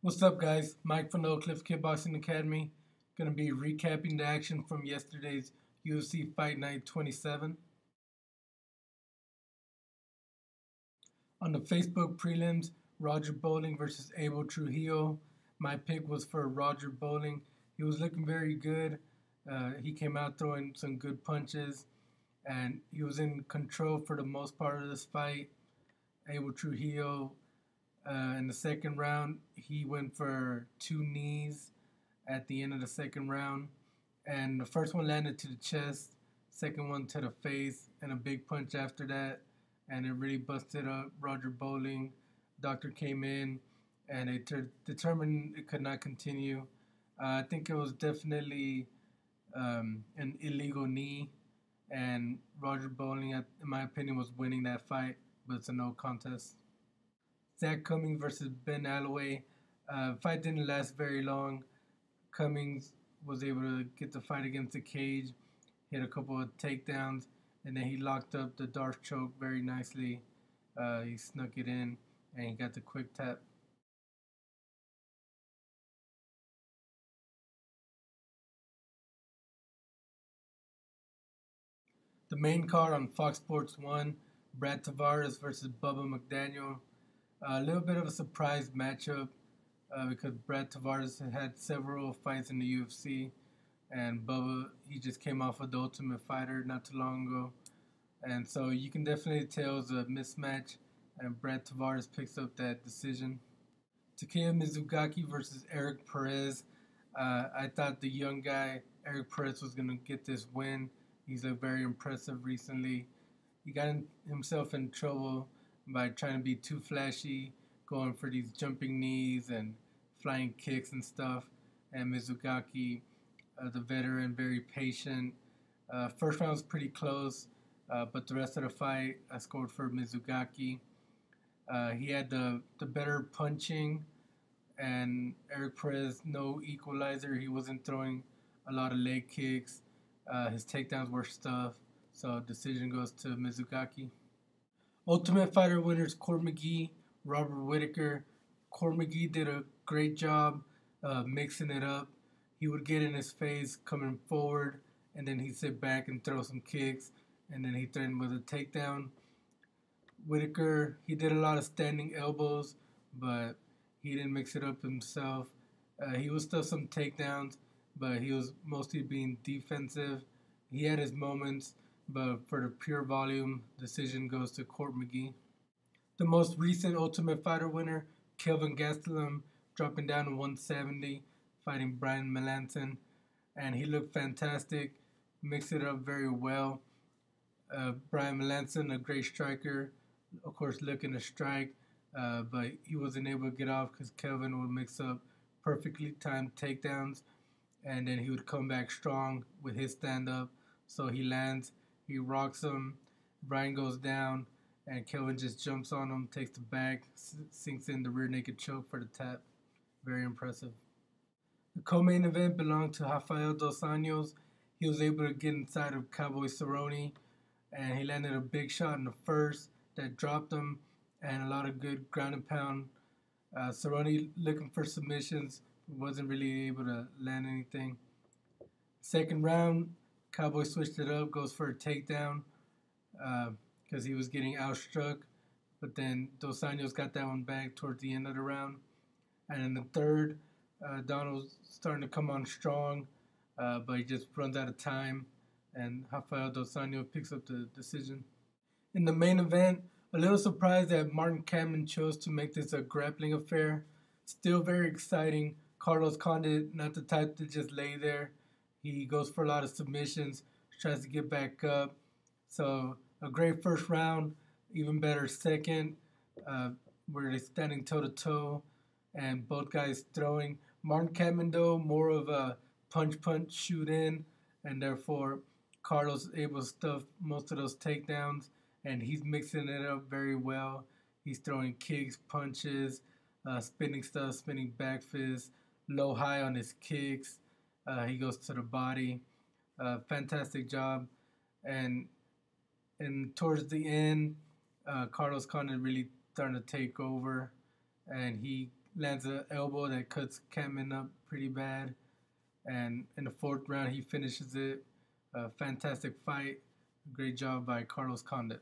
What's up, guys? Mike from the Oak Cliff Kickboxing Academy. Going to be recapping the action from yesterday's UFC Fight Night 27. On the Facebook prelims, Roger Bowling versus Abel Trujillo. My pick was for Roger Bowling. He was looking very good. He came out throwing some good punches, and he was in control for the most part of this fight. Abel Trujillo, in the second round, he went for two knees at the end of the second round. And the first one landed to the chest, second one to the face, and a big punch after that. And it really busted up Roger Bowling. Doctor came in, and they determined it could not continue. I think it was definitely an illegal knee, and Roger Bowling, in my opinion, was winning that fight, but it's a no contest. Zach Cummings versus Ben Alloway. Fight didn't last very long. Cummings was able to get the fight against the cage, hit a couple of takedowns, and then he locked up the Darth choke very nicely. He snuck it in, and he got the quick tap. The main card on Fox Sports 1, Brad Tavares versus Bubba McDaniel. A little bit of a surprise matchup because Brad Tavares had several fights in the UFC, and Bubba, he just came off of the Ultimate Fighter not too long ago. And so you can definitely tell it's a mismatch, and Brad Tavares picks up that decision. Takeya Mizugaki versus Erik Perez. I thought the young guy, Erik Perez, was going to get this win. He's looked very impressive recently. He got himself in trouble by trying to be too flashy, going for these jumping knees and flying kicks and stuff. And Mizugaki, the veteran, very patient. First round was pretty close, but the rest of the fight, I scored for Mizugaki. He had the better punching, and Erik Perez, no equalizer. He wasn't throwing a lot of leg kicks. His takedowns were stuff, so decision goes to Mizugaki. Ultimate Fighter winners Court McGee, Robert Whittaker. Court McGee did a great job mixing it up. He would get in his face coming forward, and then he'd sit back and throw some kicks, and then he threatened with a takedown. Whittaker, he did a lot of standing elbows, but he didn't mix it up himself. He was still some takedowns, but he was mostly being defensive. He had his moments, but for the pure volume, decision goes to Court McGee. The most recent Ultimate Fighter winner, Kelvin Gastelum, dropping down to 170, fighting Brian Melancon, and he looked fantastic, mixed it up very well. Brian Melancon, a great striker, of course looking to strike, but he wasn't able to get off because Kelvin would mix up perfectly timed takedowns, and then he would come back strong with his stand-up. So he lands, he rocks him, Brian goes down, and Kelvin just jumps on him, takes the back, sinks in the rear naked choke for the tap. Very impressive. The co-main event belonged to Rafael dos Anjos. He was able to get inside of Cowboy Cerrone, and he landed a big shot in the first that dropped him, and a lot of good ground and pound. Cerrone looking for submissions, wasn't really able to land anything. Second round, Cowboy switched it up, goes for a takedown because he was getting outstruck. But then Dos Anjos got that one back towards the end of the round. And in the third, Donald's starting to come on strong, but he just runs out of time. And Rafael dos Anjos picks up the decision. In the main event, a little surprised that Martin Kampmann chose to make this a grappling affair. Still very exciting. Carlos Condit, not the type to just lay there. He goes for a lot of submissions, tries to get back up. So a great first round, even better second, where they're standing toe-to-toe, and both guys throwing. Martin Kampmann, though, more of a punch, shoot in, and therefore Carlos able to stuff most of those takedowns, and he's mixing it up very well. He's throwing kicks, punches, spinning stuff, spinning back fists, low high on his kicks. He goes to the body. Fantastic job. And towards the end, Carlos Condit really starting to take over, and he lands an elbow that cuts Kampmann up pretty bad. And in the fourth round, he finishes it. Fantastic fight. Great job by Carlos Condit.